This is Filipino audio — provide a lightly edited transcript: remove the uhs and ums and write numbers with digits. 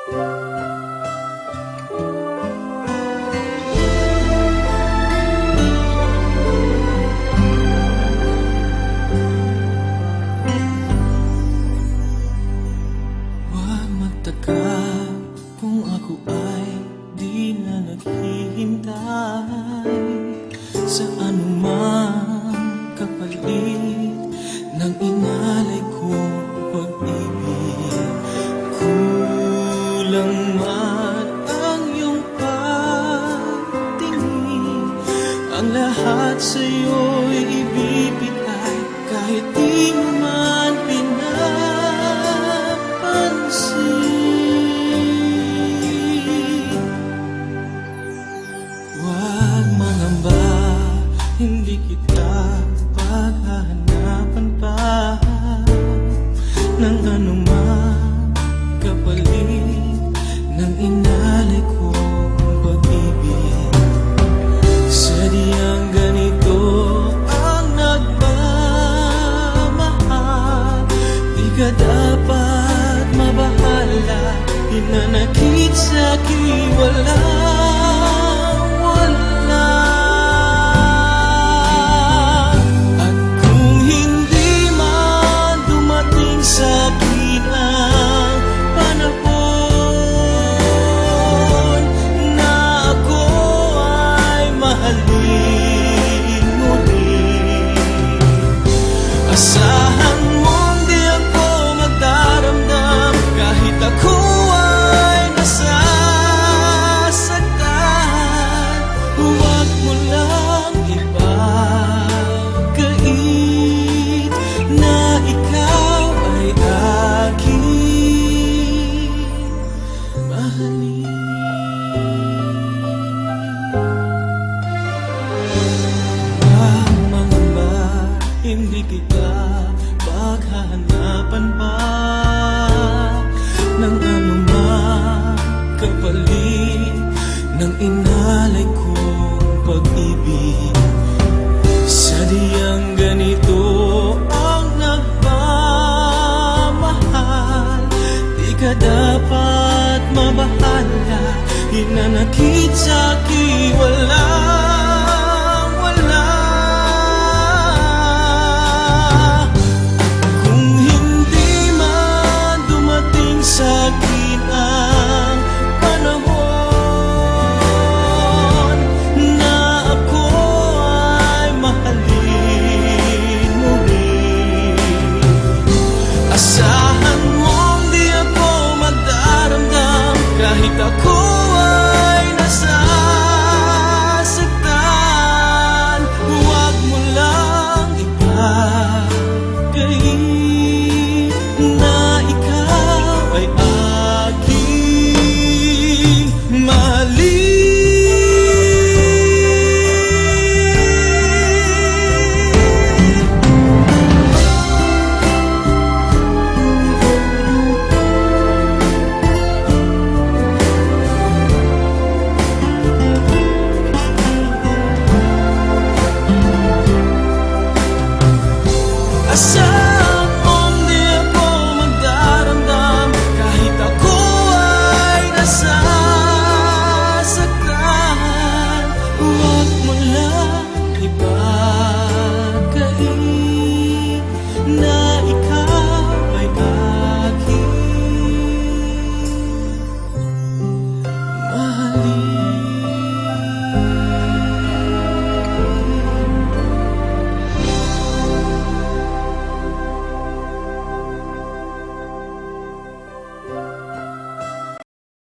Huwag magtaka kung ako ay di na naghihintay sa anumang kapalit ng inalay kong pag-ibig. Kulang man ang iyong pagtingin, ang lahat sa'yo'y ibibigay kahit di mo man pinapansin. Huwag mangamba, hindi kita paghahanapan pa ng anumang kapalit ng inalay kong pag-ibig. Sadyang ganito ang nagmamahal, di ka dapat mabahala, hinanakit sa'kin walang-wala. At kung hindi man dumating sa'kin ang panahon na ako ay mahalin muli, asahan mong di ako magdaramdam kahit ako ay nasasaktan. Huwag mo lang ipagkait na ikaw ay aking mahalin. Huwag mangamba, hindi kita paghahanapan pa ng anumang kapalit ng inalay kong pag-ibig. Sadyang ganito ang nagmamahal, di ka dapat mabahala, hinanakit sa'kin walang-wala. Kung hindi man dumating sa'kin ang panahon na ako ay mahalin muli, asahan mong di ako magdaramdam kahit ako ay nasasaktan. Huwag mo lang ipagkait na ikaw ay aking mahalin. Asa